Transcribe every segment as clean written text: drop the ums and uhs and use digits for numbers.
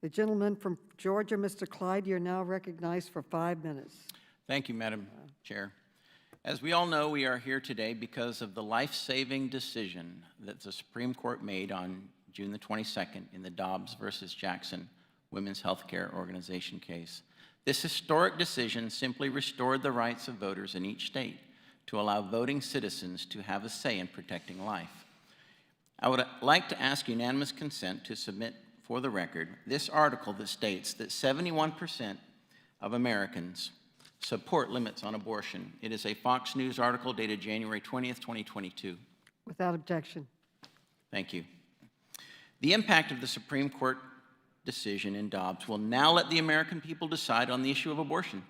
The gentleman from Georgia, Mr. Clyde, you're now recognized for 5 minutes. Thank you, Madam Chair. As we all know, we are here today because of the life-saving decision that the Supreme Court made on June the 22nd in the Dobbs versus Jackson Women's Healthcare Organization case. This historic decision simply restored the rights of voters in each state to allow voting citizens to have a say in protecting life. I would like to ask unanimous consent to submit for the record this article that states that 71% of Americans support limits on abortion. It is a Fox News article dated January 20th, 2022. Without objection. Thank you. The impact of the Supreme Court decision in Dobbs will now let the American people decide on the issue of abortion.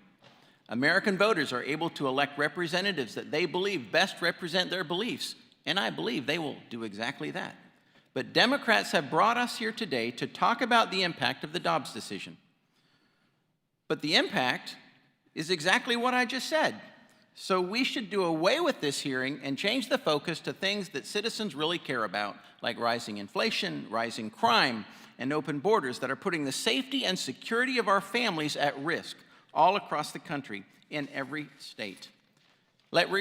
American voters are able to elect representatives that they believe best represent their beliefs, and I believe they will do exactly that. But Democrats have brought us here today to talk about the impact of the Dobbs decision. But the impact is exactly what I just said. So we should do away with this hearing and change the focus to things that citizens really care about, like rising inflation, rising crime, and open borders that are putting the safety and security of our families at risk all across the country in every state. Let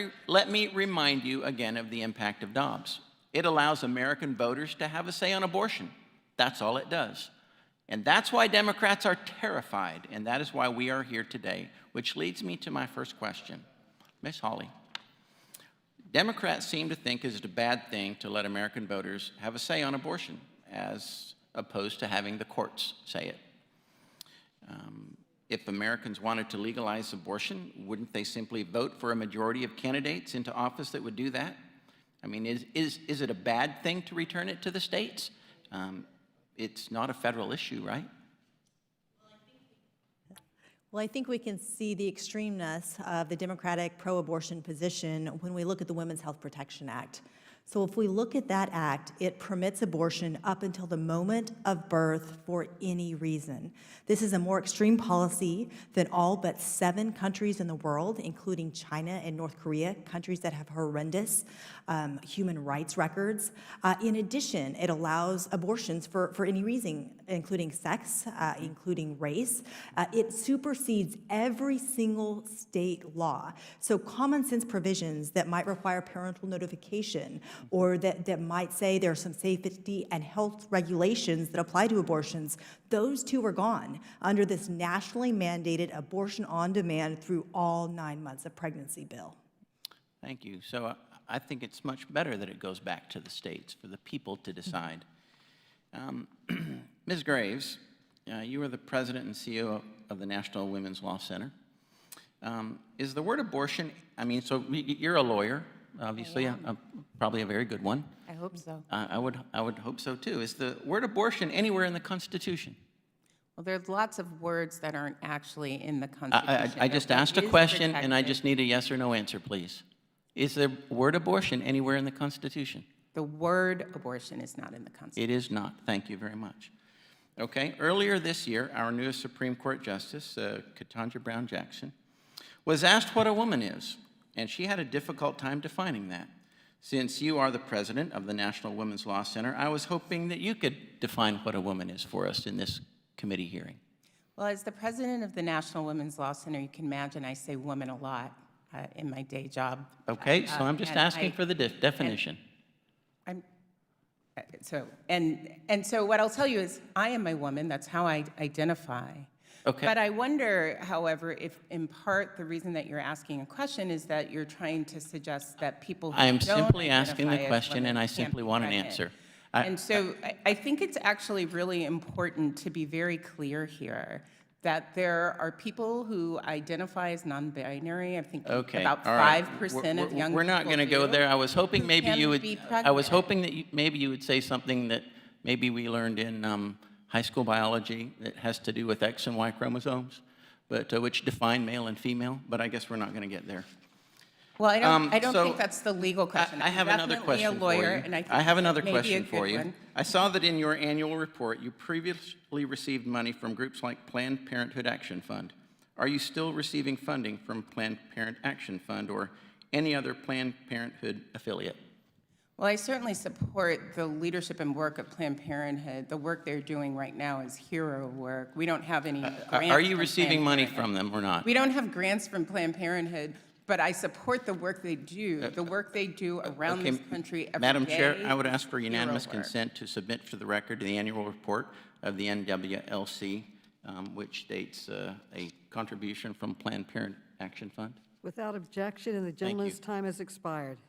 me remind you again of the impact of Dobbs. It allows American voters to have a say on abortion. That's all it does. And that's why Democrats are terrified, and that is why we are here today, which leads me to my first question. Ms. Hawley, Democrats seem to think it's a bad thing to let American voters have a say on abortion, as opposed to having the courts say it. If Americans wanted to legalize abortion, wouldn't they simply vote for a majority of candidates into office that would do that? I mean, is it a bad thing to return it to the states? It's not a federal issue, right? Well, I think we can see the extremeness of the Democratic pro-abortion position when we look at the Women's Health Protection Act. So if we look at that act, it permits abortion up until the moment of birth for any reason. This is a more extreme policy than all but 7 countries in the world, including China and North Korea, countries that have horrendous human rights records. In addition, it allows abortions for any reason, including sex, including race. It supersedes every single state law. So common sense provisions that might require parental notification or that might say there are some safety and health regulations that apply to abortions, those two are gone under this nationally mandated abortion on demand through all 9 months of pregnancy bill. Thank you. So I think it's much better that it goes back to the states for the people to decide. Ms. Graves, you are the president and CEO of the National Women's Law Center. Is the word abortion, I mean, so you're a lawyer, obviously, probably a very good one. I hope so. I would hope so too. Is the word abortion anywhere in the Constitution? Well, there's lots of words that aren't actually in the Constitution. I just asked a question, and I just need a yes or no answer, please. Is the word abortion anywhere in the Constitution? The word abortion is not in the Constitution. It is not. Thank you very much. Okay, earlier this year, our newest Supreme Court Justice, Ketanji Brown Jackson, was asked what a woman is, and she had a difficult time defining that. Since you are the president of the National Women's Law Center, I was hoping that you could define what a woman is for us in this committee hearing. Well, as the president of the National Women's Law Center, you can imagine I say woman a lot in my day job. Okay, so I'm just asking for the definition. So what I'll tell you is I am a woman. That's how I identify. Okay. But I wonder, however, if in part the reason that you're asking a question is that you're trying to suggest that people who I am don't simply asking the identify as question, women and I can't simply be want an pregnant. answer. And so I think it's actually really important to be very clear here that there are people who identify as non-binary. I think Okay, about all right. 5% of young people We're not going to go there. I was hoping who maybe can you would. be I was pregnant. hoping that maybe you would say something that maybe we learned in high school biology that has to do with X and Y chromosomes, but which define male and female. But I guess we're not going to get there. Well, I don't so think that's the legal question. I have another question for you. And I think I have another that may be a question for good you. one. I saw that in your annual report, you previously received money from groups like Planned Parenthood Action Fund. Are you still receiving funding from Planned Parenthood Action Fund or any other Planned Parenthood affiliate? Well, I certainly support the leadership and work of Planned Parenthood. The work they're doing right now is hero work. We don't have any grants Are you from receiving Planned money Parenthood. from them or not? We don't have grants from Planned Parenthood, but I support the work they do, the work they do around Okay, this country every day. Madam Chair, I would ask for is unanimous hero work. consent to submit for the record the annual report of the NWLC, which states a contribution from Planned Parent Action Fund. Without objection, and the gentleman's time has expired.